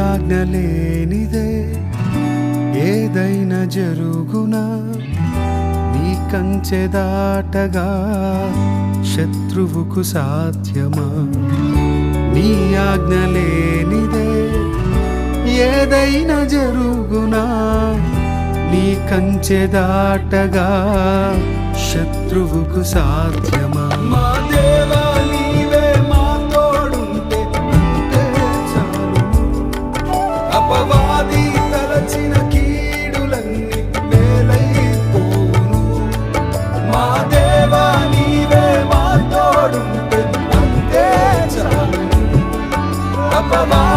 ఆజ్ఞ లేనిదే ఏదైనా జరుగునా, నీ కంచె దాటగా శత్రువుకు సాధ్యమా? నీ ఆజ్ఞ లేనిదే ఏదైనా జరుగునా, నీ కంచె దాటగా శత్రువుకు సాధ్యమా? మా దేవా నీవే మా తోడుంటే అంతే చాలును. అపవాది తలచిన కీడులన్నీ మేలైపోవును. మా దేవా నీవే మా తోడుంటే అంతే చాలును. అపవాది